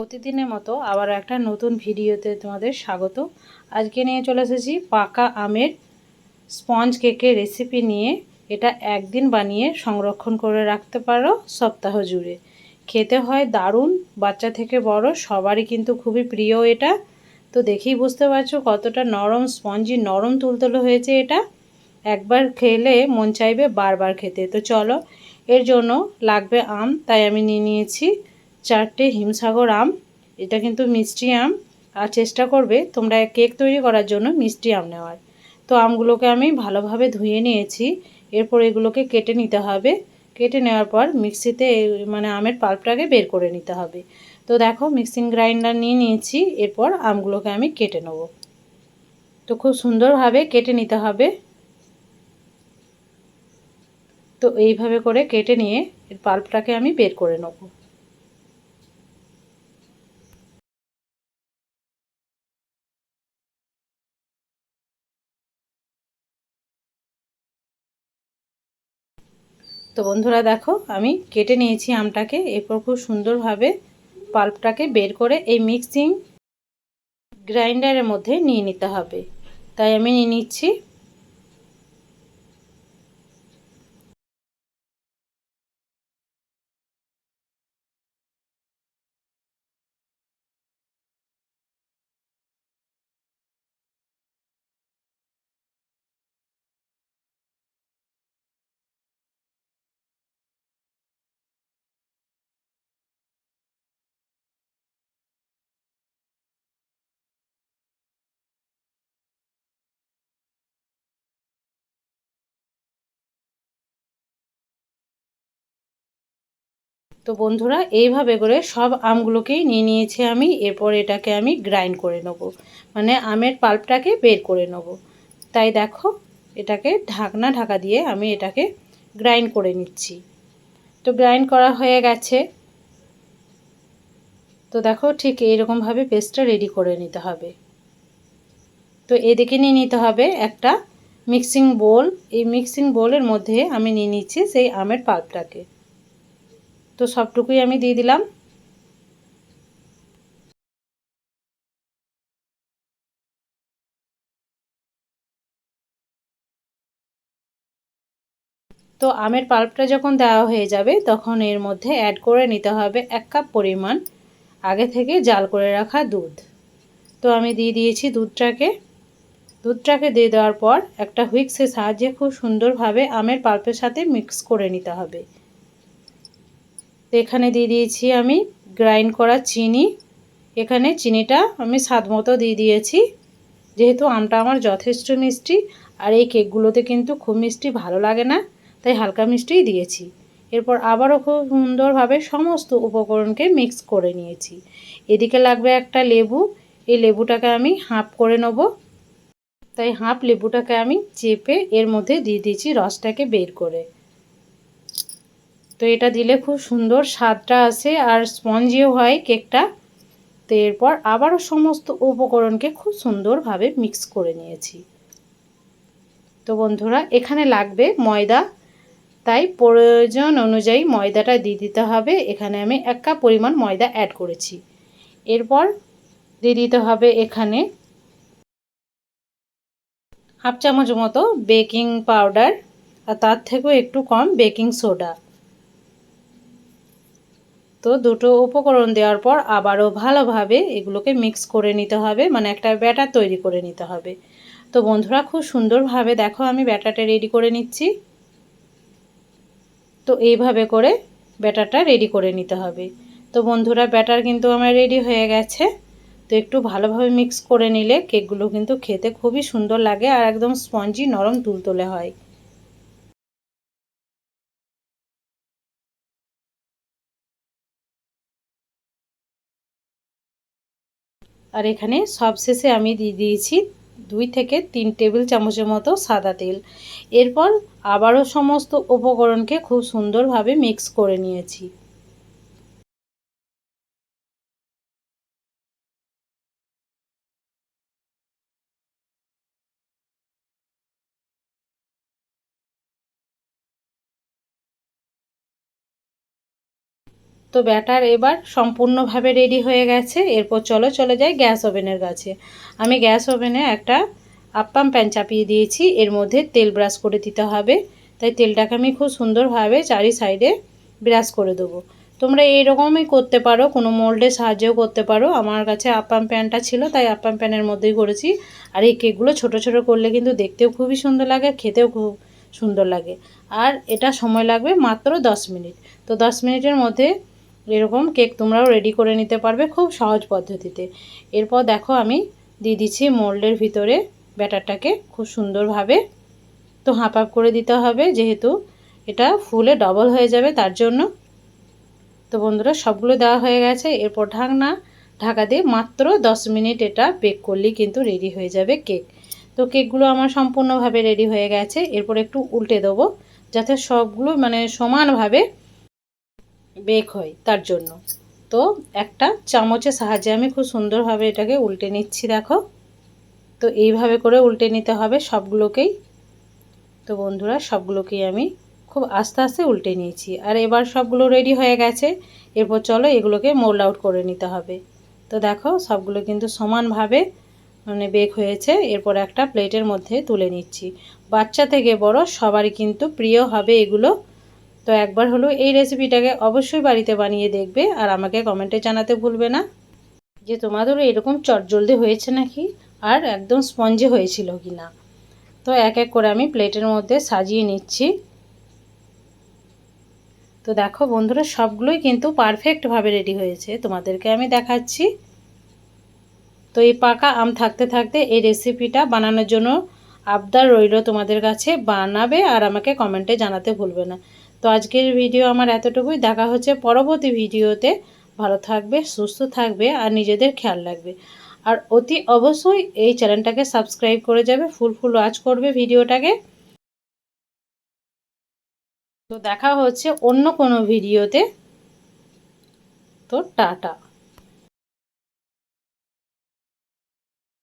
প্রতিদিনের মতো আবার একটা নতুন ভিডিওতে তোমাদের স্বাগত। আজকে নিয়ে চলে এসেছি পাকা আমের স্পঞ্জ কেকের রেসিপি নিয়ে। এটা একদিন বানিয়ে সংরক্ষণ করে রাখতে পারো সপ্তাহ জুড়ে। খেতে হয় দারুণ, বাচ্চা থেকে বড় সবারই কিন্তু খুবই প্রিয় এটা। তো দেখেই বুঝতে পারছো কতটা নরম স্পঞ্জি, নরম তুলতুলে হয়েছে এটা। একবার খেলে মন চাইবে বারবার খেতে। তো চলো, এর জন্য লাগবে আম, তাই আমি নিয়ে নিয়েছি 4টে হিমসাগর আম। এটা কিন্তু মিষ্টি আম, আর চেষ্টা করবে তোমরা কেক তৈরি করার জন্য মিষ্টি আম নেওয়ার। তো আমগুলোকে আমি ভালোভাবে ধুয়ে নিয়েছি। এরপর এগুলোকে কেটে নিতে হবে। কেটে নেওয়ার পর মিক্সিতে আমের পাল্পটাকে বের করে নিতে হবে। তো দেখো, মিক্সিং গ্রাইন্ডার নিয়ে নিয়েছি। এরপর আমগুলোকে আমি কেটে নেব। তো খুব সুন্দরভাবে কেটে নিতে হবে। তো এইভাবে করে কেটে নিয়ে এর পাল্পটাকে আমি বের করে নেব। তো বন্ধুরা দেখো, আমি কেটে নিয়েছি আমটাকে। এরপর খুব সুন্দরভাবে পাল্পটাকে বের করে এই মিক্সিং গ্রাইন্ডারের মধ্যে নিয়ে নিতে হবে। তাই আমি নিয়ে নিচ্ছি। তো বন্ধুরা, এইভাবে করে সব আমগুলোকেই নিয়ে নিয়েছি আমি। এরপর এটাকে আমি গ্রাইন্ড করে নেব, আমের পাল্পটাকে বের করে নেব। তাই দেখো, এটাকে ঢাকা দিয়ে আমি এটাকে গ্রাইন্ড করে নিচ্ছি। তো গ্রাইন্ড করা হয়ে গেছে। তো দেখো, ঠিক এইরকমভাবে পেস্টটা রেডি করে নিতে হবে। তো এদিকে নিয়ে নিতে হবে একটা মিক্সিং বোল। এই মিক্সিং বোলের মধ্যে আমি নিয়ে নিচ্ছি সেই আমের পাল্পটাকে। তো সবটুকুই আমি দিয়ে দিলাম। তো আমের পাল্পটা যখন দেওয়া হয়ে যাবে, তখন এর মধ্যে অ্যাড করে নিতে হবে 1 কাপ পরিমাণ আগে থেকে জাল করে রাখা দুধ। তো আমি দিয়ে দিয়েছি দুধটাকে দিয়ে দেওয়ার পর একটা হুইক্সের সাহায্যে খুব সুন্দরভাবে আমের পাল্পের সাথে মিক্স করে নিতে হবে। তো এখানে দিয়ে দিয়েছি আমি গ্রাইন্ড করা চিনি। এখানে চিনিটা আমি স্বাদ মতো দিয়ে দিয়েছি, যেহেতু আমটা আমার যথেষ্ট মিষ্টি। আর এই কেকগুলোতে কিন্তু খুব মিষ্টি ভালো লাগে না, তাই হালকা মিষ্টিই দিয়েছি। এরপর আবারও খুব সুন্দরভাবে সমস্ত উপকরণকে মিক্স করে নিয়েছি। এদিকে লাগবে একটা লেবু। এই লেবুটাকে আমি হাফ করে নেব। তাই হাফ লেবুটাকে আমি চেপে এর মধ্যে দিয়ে দিয়েছি রসটাকে বের করে। তো এটা দিলে খুব সুন্দর স্বাদটা আসে আর স্পঞ্জিও হয় কেকটা। তো এরপর আবারও সমস্ত উপকরণকে খুব সুন্দরভাবে মিক্স করে নিয়েছি। তো বন্ধুরা, এখানে লাগবে ময়দা, তাই প্রয়োজন অনুযায়ী ময়দাটা দিয়ে দিতে হবে। এখানে আমি 1 কাপ পরিমাণ ময়দা অ্যাড করেছি। এরপর দিয়ে দিতে হবে এখানে হাফ চামচ মতো বেকিং পাউডার, আর তার থেকেও একটু কম বেকিং সোডা। তো দুটো উপকরণ দেওয়ার পর আবারও ভালোভাবে এগুলোকে মিক্স করে নিতে হবে, একটা ব্যাটার তৈরি করে নিতে হবে। তো বন্ধুরা, খুব সুন্দরভাবে দেখো আমি ব্যাটারটা রেডি করে নিচ্ছি। তো এইভাবে করে ব্যাটারটা রেডি করে নিতে হবে। তো বন্ধুরা, ব্যাটার কিন্তু আমার রেডি হয়ে গেছে। তো একটু ভালোভাবে মিক্স করে নিলে কেকগুলো কিন্তু খেতে খুবই সুন্দর লাগে আর একদম স্পঞ্জি, নরম তুলতুলে হয়। আর এখানে সবশেষে আমি দিয়ে দিয়েছি 2 থেকে 3 টেবিল চামচের মতো সাদা তেল। এরপর আবারও সমস্ত উপকরণকে খুব সুন্দরভাবে মিক্স করে নিয়েছি। তো ব্যাটার এবার সম্পূর্ণভাবে রেডি হয়ে গেছে। এরপর চলে যাই গ্যাস ওভেনের কাছে। আমি গ্যাস ওভেনে একটা আপ্পাম প্যান চাপিয়ে দিয়েছি। এর মধ্যে তেল ব্রাশ করে দিতে হবে। তাই তেলটাকে আমি খুব সুন্দরভাবে চারি সাইডে ব্রাশ করে দেবো। তোমরা এইরকমই করতে পারো, কোনো মোল্ডের সাহায্যেও করতে পারো। আমার কাছে আপ্পাম প্যানটা ছিল তাই আপ্পাম প্যানের মধ্যেই করেছি। আর এই কেকগুলো ছোট ছোট করলে কিন্তু দেখতেও খুবই সুন্দর লাগে, খেতেও খুব সুন্দর লাগে। আর এটা সময় লাগবে মাত্র 10 মিনিট। তো 10 মিনিটের মধ্যে এরকম কেক তোমরাও রেডি করে নিতে পারবে খুব সহজ পদ্ধতিতে। এরপর দেখো আমি দিয়ে দিচ্ছি মোল্ডের ভিতরে ব্যাটারটাকে খুব সুন্দরভাবে। তো হাফ হাফ করে দিতে হবে যেহেতু এটা ফুলে ডবল হয়ে যাবে তার জন্য। তো বন্ধুরা সবগুলো দেওয়া হয়ে গেছে। এরপর ঢাকা দিয়ে মাত্র 10 মিনিট এটা বেক করলেই কিন্তু রেডি হয়ে যাবে কেক। তো কেকগুলো আমার সম্পূর্ণভাবে রেডি হয়ে গেছে। এরপর একটু উল্টে দেবো যাতে সবগুলো মানে সমানভাবে বেক হয় তার জন্য। তো একটা চামচের সাহায্যে আমি খুব সুন্দরভাবে এটাকে উল্টে নিচ্ছি দেখো। তো এইভাবে করে উল্টে নিতে হবে সবগুলোকেই। তো বন্ধুরা সবগুলোকেই আমি খুব আস্তে আস্তে উল্টে নিয়েছি। আর এবার সবগুলো রেডি হয়ে গেছে। এরপর চলো এগুলোকে মোল্ড আউট করে নিতে হবে। তো দেখো সবগুলো কিন্তু সমানভাবে মানে বেক হয়েছে। এরপর একটা প্লেটের মধ্যে তুলে নিচ্ছি। বাচ্চা থেকে বড় সবারই কিন্তু প্রিয় হবে এগুলো। তো একবার হলো এই রেসিপিটাকে অবশ্যই বাড়িতে বানিয়ে দেখবে আর আমাকে কমেন্টে জানাতে ভুলবে না যে তোমাদেরও এরকম চটজলদি হয়েছে নাকি আর একদম স্পঞ্জি হয়েছিল কি না। তো এক এক করে আমি প্লেটের মধ্যে সাজিয়ে নিচ্ছি। তো দেখো বন্ধুরা সবগুলোই কিন্তু পারফেক্টভাবে রেডি হয়েছে, তোমাদেরকে আমি দেখাচ্ছি। তো এই পাকা আম থাকতে থাকতে এই রেসিপিটা বানানোর জন্য আবদার রইল তোমাদের কাছে, বানাবে আর আমাকে কমেন্টে জানাতে ভুলবে না। তো আজকের ভিডিও আমার এতটুকুই। দেখা হচ্ছে পরবর্তী ভিডিওতে। ভালো থাকবে, সুস্থ থাকবে আর নিজেদের খেয়াল রাখবে। আর অতি অবশ্যই এই চ্যানেলটাকে সাবস্ক্রাইব করে যাবে, ফুল ওয়াচ করবে ভিডিওটাকে। তো দেখা হচ্ছে অন্য কোনো ভিডিওতে। তো টাটা।